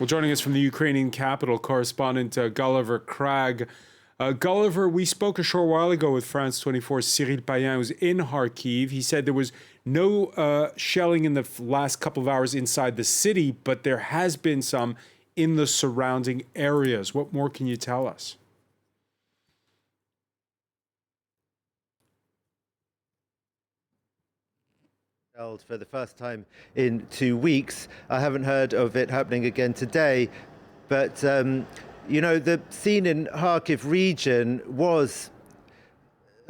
Well, joining us from the Ukrainian capital, correspondent Gulliver Cragg. Gulliver, we spoke a short while ago with France 24's Cyril Payen, who's in Kharkiv. He said there was no shelling in the last couple of hours inside the city, but there has been some in the surrounding areas. What more can you tell us? For the first time in 2 weeks. I haven't heard of it happening again today, but the scene in Kharkiv region was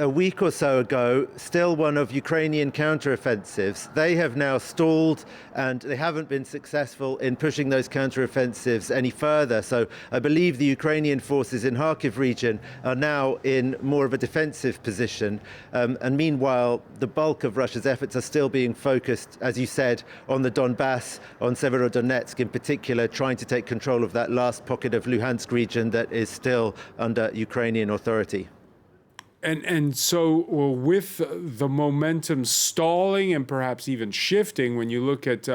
a week or so ago still one of Ukrainian counteroffensives. They have now stalled and they haven't been successful in pushing those counteroffensives any further. So I believe the Ukrainian forces in Kharkiv region are now in more of a defensive position. And meanwhile, the bulk of Russia's efforts are still being focused, as you said, on the Donbas, on Severodonetsk in particular, trying to take control of that last pocket of Luhansk region that is still under Ukrainian authority. And so with the momentum stalling and perhaps even shifting, when you look at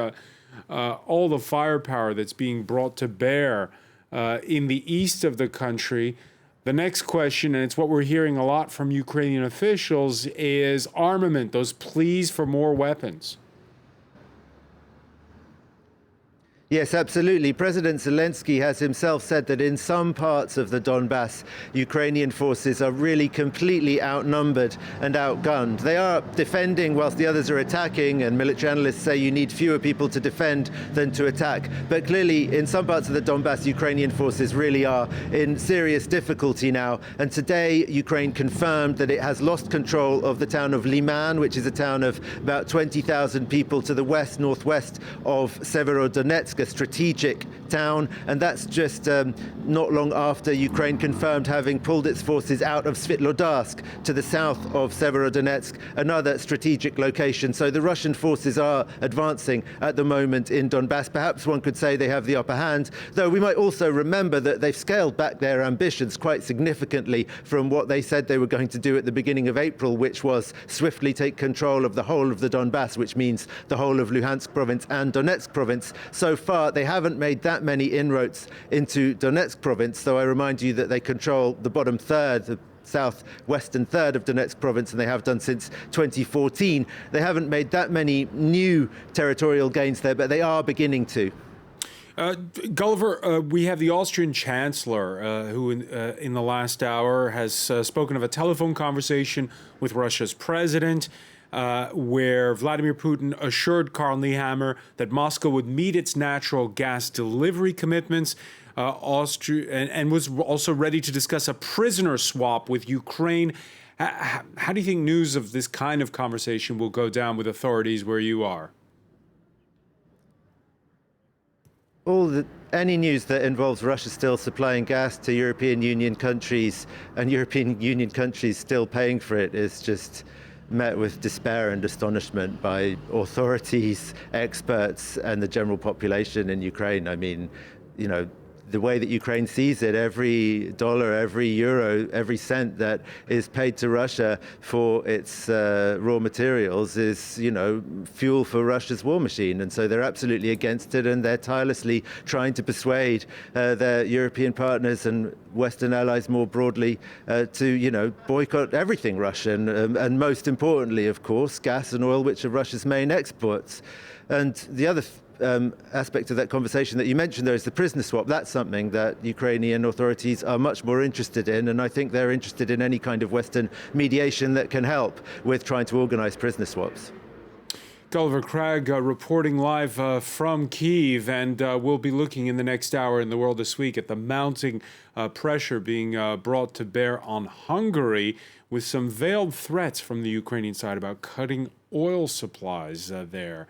all the firepower that's being brought to bear in the east of the country, the next question, and it's what we're hearing a lot from Ukrainian officials, is armament, those pleas for more weapons. Yes, absolutely. President Zelensky has himself said that in some parts of the Donbas, Ukrainian forces are really completely outnumbered and outgunned. They are defending whilst the others are attacking, and military analysts say you need fewer people to defend than to attack. But clearly, in some parts of the Donbas, Ukrainian forces really are in serious difficulty now. And today, Ukraine confirmed that it has lost control of the town of Lyman, which is a town of about 20,000 people to the west-northwest of Severodonetsk, a strategic town, and that's just not long after Ukraine confirmed having pulled its forces out of Sievierodonetsk to the south of Severodonetsk, another strategic location. So the Russian forces are advancing at the moment in Donbas. Perhaps one could say they have the upper hand, though we might also remember that they've scaled back their ambitions quite significantly from what they said they were going to do at the beginning of April, which was swiftly take control of the whole of the Donbas, which means the whole of Luhansk province and Donetsk province. So far, they haven't made that many inroads into Donetsk province, though I remind you that they control the bottom third, the southwestern third of Donetsk province, and they have done since 2014. They haven't made that many new territorial gains there, but they are beginning to. Gulliver, we have the Austrian Chancellor who in the last hour has spoken of a telephone conversation with Russia's president where Vladimir Putin assured Karl Nehammer that Moscow would meet its natural gas delivery commitments, and was also ready to discuss a prisoner swap with Ukraine. How do you think news of this kind of conversation will go down with authorities where you are? Any news that involves Russia still supplying gas to European Union countries and European Union countries still paying for it is just met with despair and astonishment by authorities, experts, and the general population in Ukraine. I mean, the way that Ukraine sees it, every dollar, every euro, every cent that is paid to Russia for its raw materials is, fuel for Russia's war machine. And so they're absolutely against it, and they're tirelessly trying to persuade their European partners and Western allies more broadly to, boycott everything Russian, and most importantly, of course, gas and oil, which are Russia's main exports. And the other aspect of that conversation that you mentioned there is the prisoner swap. That's something that Ukrainian authorities are much more interested in, and I think they're interested in any kind of Western mediation that can help with trying to organize prisoner swaps. Gulliver Cragg reporting live from Kyiv, and we'll be looking in the next hour in the world this week at the mounting pressure being brought to bear on Hungary, with some veiled threats from the Ukrainian side about cutting oil supplies there.